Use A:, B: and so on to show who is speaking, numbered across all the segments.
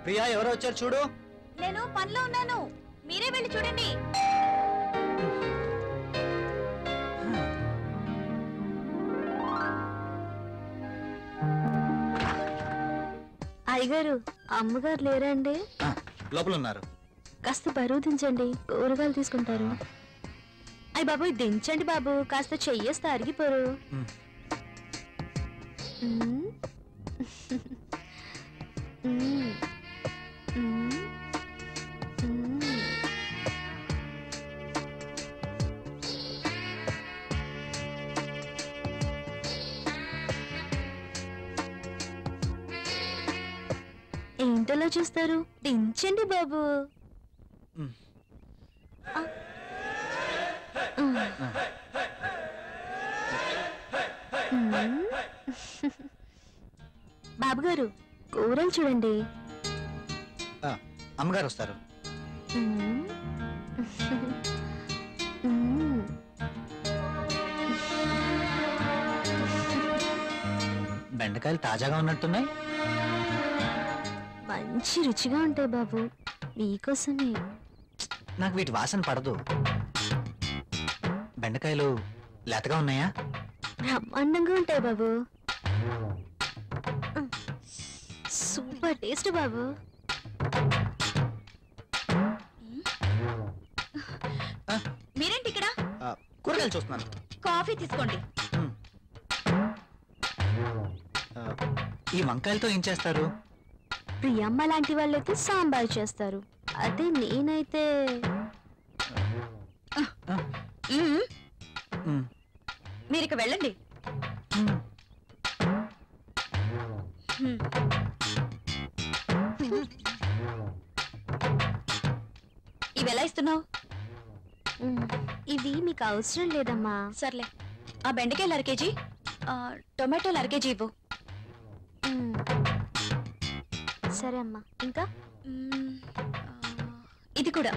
A: ప్రియా ఎవరో వచ్చారు చూడు.
B: నేను పనిలో ఉన్నాను, మీరే వెళ్ళి చూడండి.
C: అయ్యగారు అమ్మగారు లేరండి?
A: లోపల ఉన్నారు.
C: కాస్త బరువు దించండి, కూరగాయలు తీసుకుంటారు. అయ్య బాబు దించండి బాబు, కాస్త చెయ్యేస్తే అరిగిపోరు. ఏంటలా చూస్తారు, దించండి బాబు. బాబు గారు కూరలు చూడండి.
A: అమ్మగారు వస్తారు. బెండకాయలు తాజాగా ఉన్నట్టున్నాయి.
C: మంచి రుచిగా ఉంటాయి బాబు, మీకోసమే.
A: నాకు వీటి వాసన పడదు. బెండకాయలు లేతగా ఉన్నాయా?
C: బ్రహ్మాండంగా ఉంటాయి బాబు, సూపర్ టేస్ట్ బాబు.
B: మీరేంటి ఇక్కడ?
A: కూరగాయలు చూస్తున్నాను.
B: కాఫీ తీసుకోండి.
A: ఈ వంకాయలతో ఏం చేస్తారు?
C: ప్రియమ్మ లాంటి వాళ్ళైతే సాంబార్ చేస్తారు, అదే నేనైతే
B: మీరు ఇక వెళ్ళండి. ఇవి ఎలా ఇస్తున్నావు?
C: ఇవి మీకు అవసరం లేదమ్మా.
B: సర్లే, ఆ బెండకాయలు 1/2 కేజీ, టొమాటోలు 1/2 కేజీ ఇవ్వు.
C: సరే అమ్మా. ఇంకా
B: ఇది కూడా.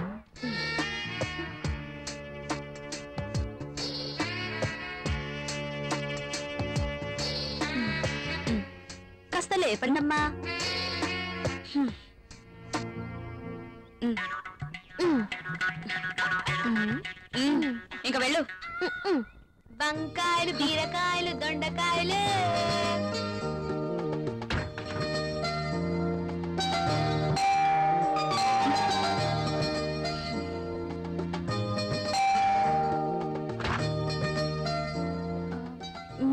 B: కాస్త లేపండమ్మా. ఇంకా వెళ్ళు.
C: వంకాయలు, బీరకాయలు, దొండకాయలు.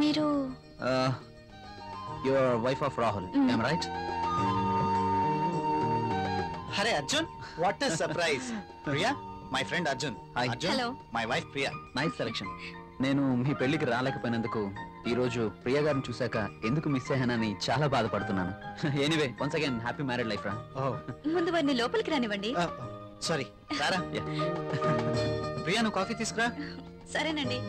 B: మీరు
A: your wife of Rahul, am I right? అరే Arjun, what a surprise. Priya, my friend Arjun. Arjun,
B: hello.
A: My wife Priya.
D: Nice selection. నేను మీ పెళ్లికి రాలేకపోయినందుకు ఈ రోజు ప్రియా గారిని చూశాక ఎందుకు మిస్ అయ్యానని చాలా బాధపడుతున్నాను. Anyway, once again happy married life రా.
B: ముందు వారిని లోపలికి రానివ్వండి.
A: సారీ, రారా. ప్రియా, నువ్వు కాఫీ తీసుకురా.
B: సరేనండి.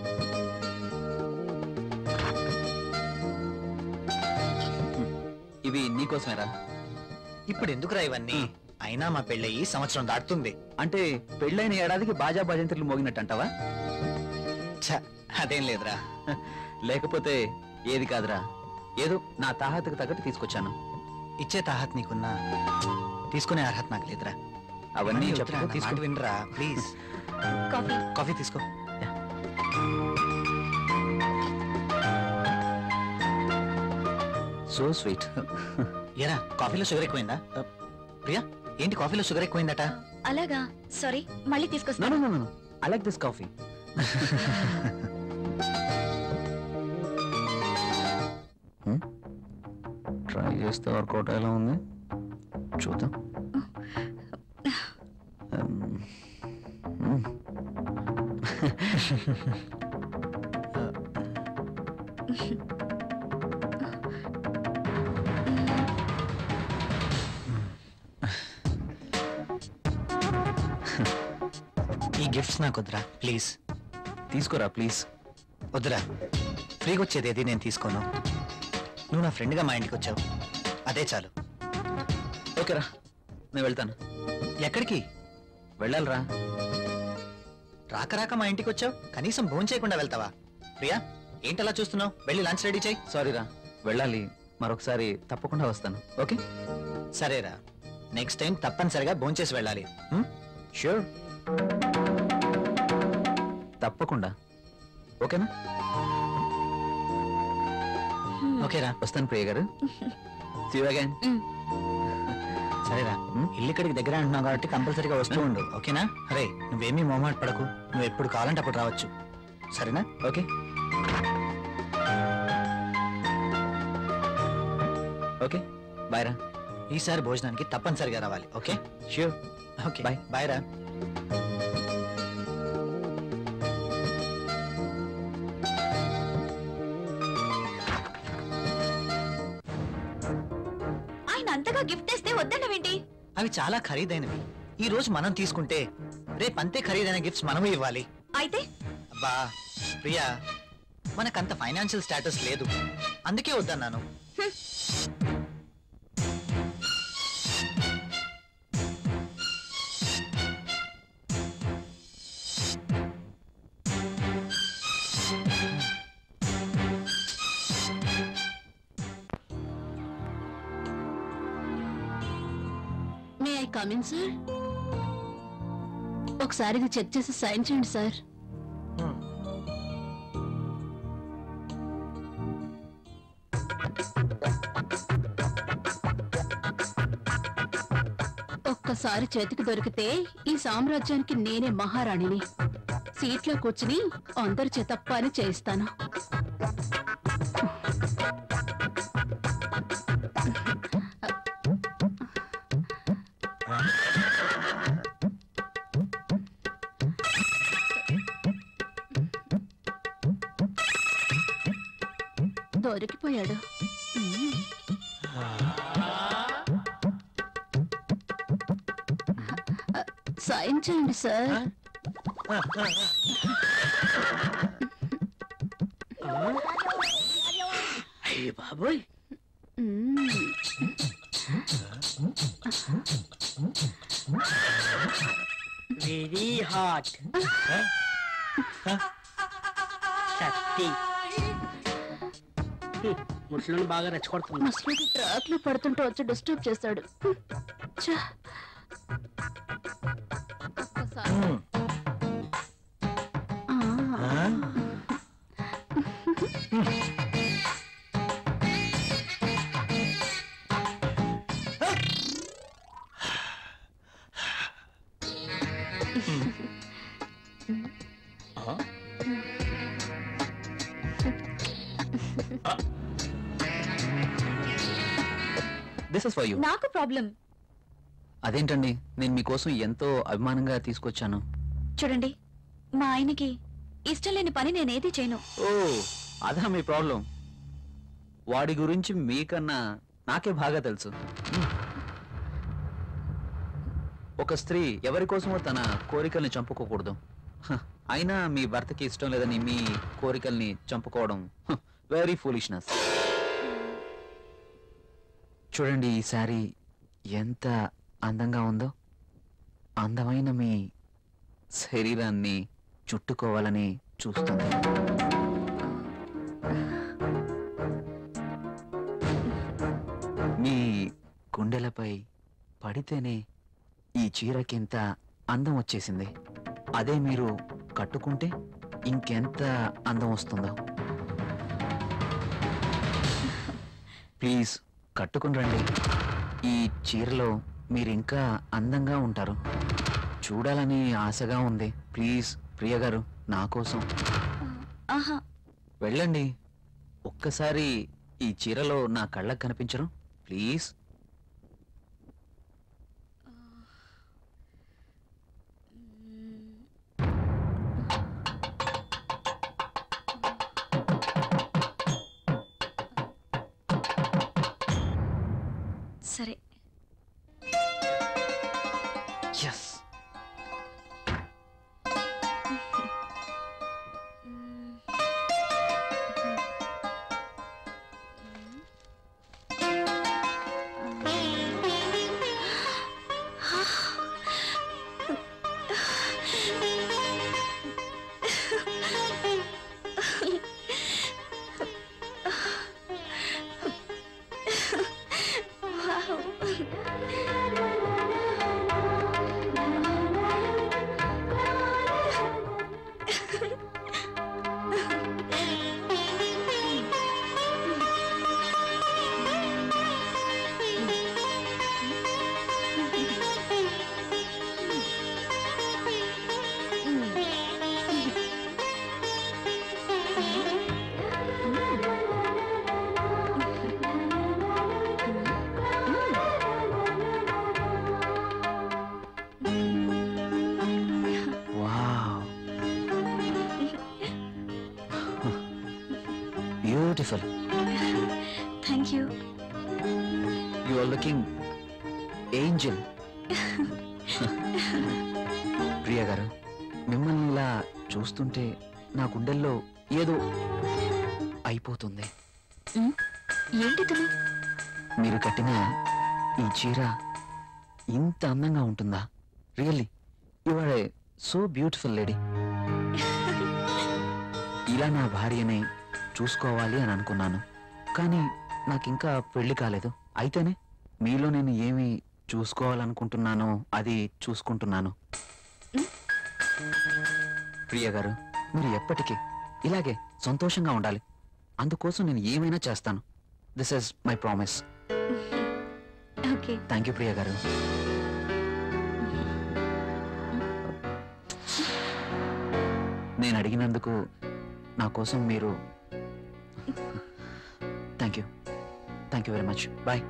D: ఇవి నీకోసమేరా.
A: ఇప్పుడు ఎందుకురా ఇవన్నీ? అయినా మా పెళ్ళయి సంవత్సరం దాటుతుంది.
D: అంటే పెళ్ళైన ఏడాదికి బాజా భజంత్రులు మోగినట్టు అంటావా?
A: అదేం లేదురా.
D: లేకపోతే ఏది కాదురా, ఏదో నా తాహతకు తగ్గట్టు తీసుకొచ్చాను.
A: ఇచ్చే తాహత్ నీకున్నా, తీసుకునే అర్హత నాకు లేదురా.
D: అవన్నీ
A: తీసుకు వినరా ప్లీజ్.
B: కాఫీ.
A: కాఫీ తీసుకో.
D: So sweet.
A: ఏరా, కాఫీలో షుగర్ ఎక్కువైందా? ప్రియా, ఏంటి కాఫీలో షుగర్ ఎక్కువైందట?
B: అలాగా, సారీ, మళ్ళీ తీసుకొస్తాను.
D: I like this coffee. Try చేస్తే వర్కౌట్ ఎలా ఉంది చూద్దాం.
A: ఈ గిఫ్ట్స్ నాకు వద్దురా ప్లీజ్.
D: తీసుకోరా ప్లీజ్.
A: వద్దురా, ఫ్రీగా వచ్చేది ఏది నేను తీసుకోను. నువ్వు నా ఫ్రెండ్గా మా ఇంటికి వచ్చావు, అదే చాలు.
D: ఓకేరా, నేను వెళ్తాను.
A: ఎక్కడికి
D: వెళ్ళాలిరా.
A: రాక రాక మా ఇంటికి వచ్చావు, కనీసం భోజనం చేయకుండా వెళ్తావా? ప్రియా, ఏంటలా చూస్తున్నావు? వెళ్ళి లంచ్ రెడీ చేయి.
D: సారీరా, వెళ్ళాలి. మరొకసారి తప్పకుండా వస్తాను. ఓకే,
A: సరేరా. నెక్స్ట్ టైం తప్పనిసరిగా భోంచేసి వెళ్ళాలి.
D: ష్యూర్, తప్పకుండా. ఓకేనా?
A: ఓకేరా,
D: వస్తాను ప్రియ గారు. See you again.
A: సరేరా. ఇల్లు ఇక్కడికి దగ్గర అంటున్నావు కాబట్టి కంపల్సరీగా వస్తూ ఉండు. ఓకేనా? అరే నువ్వేమీ మొహమాట పడకు, నువ్వు ఎప్పుడు కావాలంటే అప్పుడు రావచ్చు. సరేనా?
D: ఓకే ఓకే, బాయ్ రా.
A: ఈసారి భోజనానికి తప్పనిసరిగా రావాలి. Okay?
D: Sure.
A: Okay,
D: Bye.
A: Bye రా.
B: ఆయన అంతగా గిఫ్ట్ ఇస్తే వద్దన్నవేంటి?
A: అవి చాలా ఖరీదైనవి. ఈ రోజు మనం తీసుకుంటే రేపు అంతే ఖరీదైన గిఫ్ట్స్ మనము ఇవ్వాలి.
B: అయితే
A: అబ్బా ప్రియా, మనకంత ఫైనాన్షియల్ స్టేటస్ లేదు, అందుకే వద్దన్నాను.
C: May I come in sir? ఒకసారి ఇది చెక్ చేసి సైన్ చేయండి సార్. ఒక్కసారి చేతికి దొరికితే ఈ సామ్రాజ్యానికి నేనే మహారాణిని. సీట్లో కూర్చుని అందరి చేత పని చేయిస్తాను. దొరికిపోయాడు. సైన్ చేయండి సార్.
E: అయ్య బాబోయ్, వెరీ హాట్. శక్తి ముసలిని బాగా రెచ్చగొడుతుంది.
C: ముసలికి ట్రాక్ లో పడుతుంటే వచ్చి డిస్టర్బ్ చేస్తాడు. ఛ! ఒక్కసారి. ఆ.
D: This is for you.
B: నాకు ప్రాబ్లం.
D: అదేంటండి, నేను మీకోసం ఎంతో అభిమానంగా తీసుకొచ్చాను.
B: చూడండి, మా ఆయనకి ఇష్టం లేని పని నేనేది చేయను.
D: ఓ, అదా మీ ప్రాబ్లం? వాడి గురించి మీకన్నా నాకే బాగా తెలుసు. ఒక స్త్రీ ఎవరి కోసమో తన కోరికల్ని చంపుకోకూడదు. అయినా మీ భర్తకి ఇష్టం లేదని మీ కోరికల్ని చంపుకోవడం వెరీ ఫూలిష్నెస్. చూడండి, ఈ శారీ ఎంత అందంగా ఉందో. అందమైన మీ శరీరాన్ని చుట్టుకోవాలని చూస్తుంది. మీ గుండెలపై పడితేనే ఈ చీరకింత అందం వచ్చేసింది. అదే మీరు కట్టుకుంటే ఇంకెంత అందం వస్తుందో. ప్లీజ్ కట్టుకుని రండి. ఈ చీరలో మీరింకా అందంగా ఉంటారు. చూడాలని ఆశగా ఉంది. ప్లీజ్ ప్రియ గారు, నా కోసం
B: ఆహా,
D: వెళ్ళండి. ఒక్కసారి ఈ చీరలో నా కళ్ళకు కనిపించరు? ప్లీజ్.
B: సరే.
A: Yes.
B: Wow.
D: Beautiful.
B: Thank you.
D: You are looking angel. Priya గారు, మిమ్మల్ని ఇలా చూస్తుంటే నా గుండెల్లో ఏదో అయిపోతుంది.
B: ఏంటి తను?
D: మీరు కట్టిన ఈ చీర ఇంత అందంగా ఉంటుందా? Really you are a so beautiful lady. ఇలా నా భార్యని చూసుకోవాలి అని అనుకున్నాను, కానీ నాకింకా పెళ్లి కాలేదు. అయితేనే మీలో నేను ఏమి చూసుకోవాలనుకుంటున్నానో అది చూసుకుంటున్నాను. ప్రియ గారు, మీరు ఎప్పటికీ ఇలాగే సంతోషంగా ఉండాలి. అందుకోసం నేను ఏమైనా చేస్తాను. This is my promise.
B: Okay.
D: Thank you Priya గారు. నేను అడిగినందుకు నా కోసం మీరు thank you very much. Bye.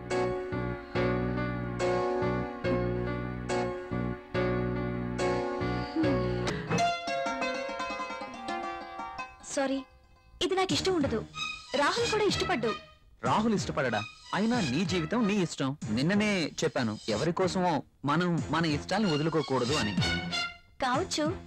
B: Sorry, ఇది నాకు ఇష్టం ఉండదు. రాహుల్ కూడా ఇష్టపడ్డు.
D: రాహుల్ ఇష్టపడడా? అయినా నీ జీవితం నీ ఇష్టం. నిన్ననే చెప్పాను ఎవరి కోసమో మనం మన ఇష్టాలను వదులుకోకూడదు అని.
B: కావచ్చు,